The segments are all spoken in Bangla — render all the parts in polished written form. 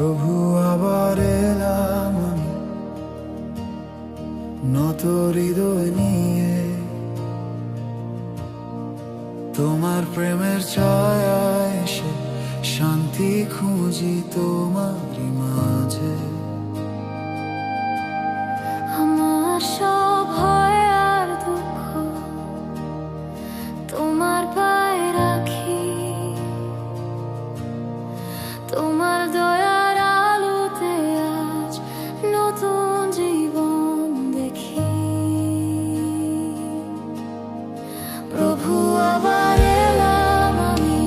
প্রভু আবার এলাম আমি নত হৃদয় নিয়ে, তোমার প্রেমের ছায়ায় এসে শান্তি খুঁজি তোমারই মাঝে। আমার সব ভয় আর দুঃখ তোমার পায়ে রাখি, তোমার দয়ার আলোতে আজ নতুন জীবন দেখি। প্রভু আবার এলাম আমি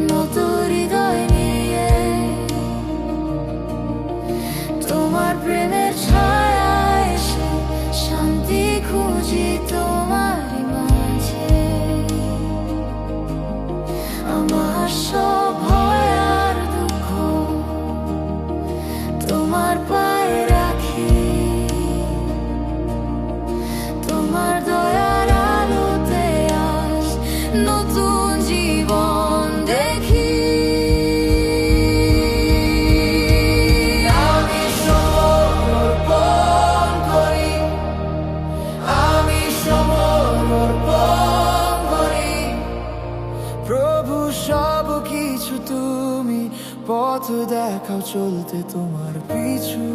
নত হৃদয় নিয়ে, তোমার প্রেমের ছায়ায় এসে শান্তি খুঁজি তোমারই মাঝে। আমার সব ভয় আর দুঃখ তোমার পায়ে রাখি, তোমার দয়ার আলোতে আজ নতুন জীবন দেখি। আমি সমর্পণ করি, আমি সমর্পণ করি। প্রভু সব কিছু তুমি, পথ দেখাও চলতে তোমার পিছু।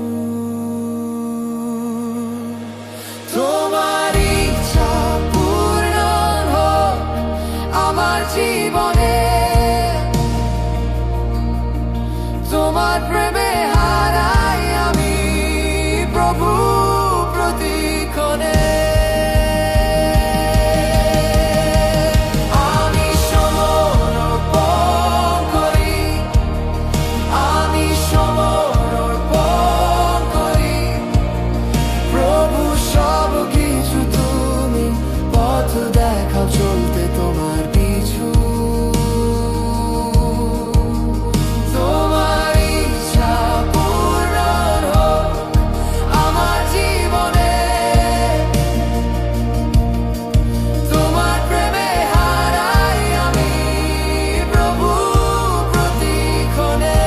তোমার ইচ্ছা পূর্ণ হোক আমার জীবনে, তোমার প্রেমে হারাই আমি প্রভু প্রতিক্ষণে। আমি সমর্পণ করি, আমি সমর্পণ করি। প্রভু সব কিছু তুমি, পথ দেখাও চলতে তোমার পিছু। তোমার ইচ্ছা পূর্ণ হোক আমার জীবনে, তোমার প্রেমে হারাই আমি প্রভু প্রতিক্ষণে।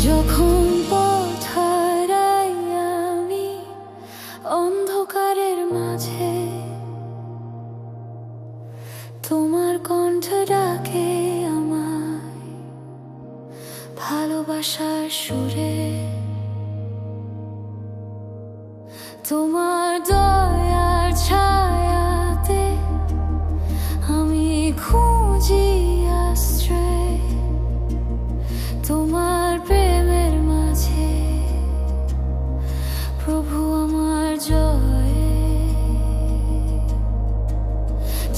যখন পথ হারাই আমি অন্ধকারের মাঝে, তোমার কণ্ঠ ডাকে আমায় ভালোবাসার সুরে। তোমার দয়ার ছায়াতে আমি খুঁজি আশ্রয়, তোমার প্রেমের মাঝে প্রভু আমার জয়।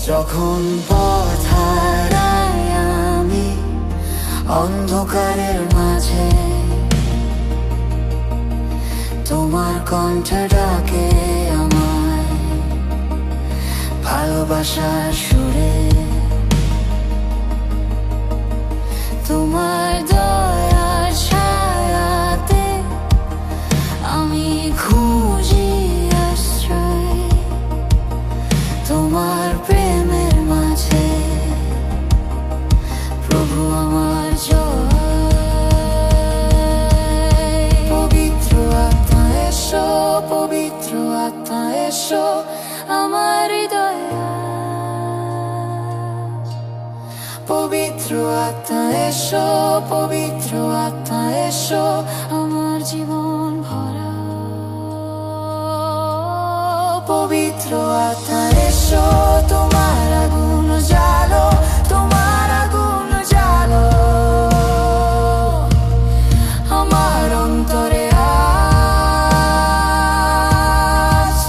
যখন পথ হারাই আমি অন্ধকারের মাঝে, তোমার কণ্ঠ ডাকে আমায় ভালোবাসার সুরে। তোমার দয়ার ছায়াতে আমি খুঁজি আশ্রয়, তোমার প্রেমের মাঝে প্রভু আমার জয়। পবিত্র আত্মা এসো, পবিত্র আত্মা এসো আমার হৃদয়ে। পবিত্র আত্মা এসো, পবিত্র আত্মা এসো আমার জীবন ভরা। পবিত্র আত্মা এসো, তোমার আগুন জ্বালো, তোমার আগুন জ্বালো আমার অন্তরে আজ,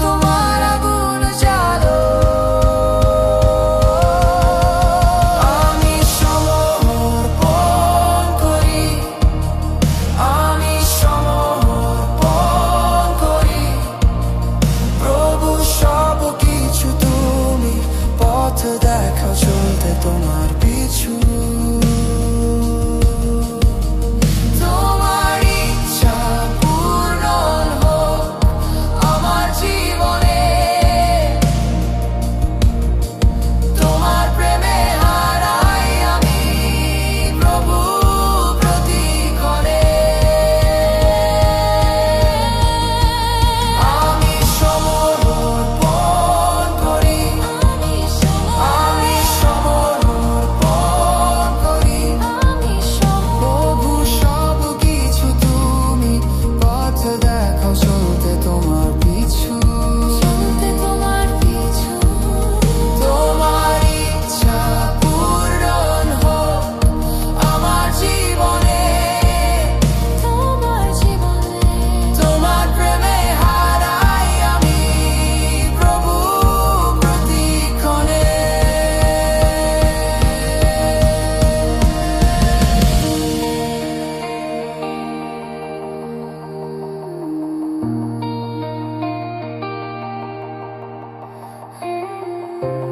তোমার আগুন জ্বালো। আমি সমর্পণ করি, আমি সমর্পণ করি। প্রভু সব কিছু ও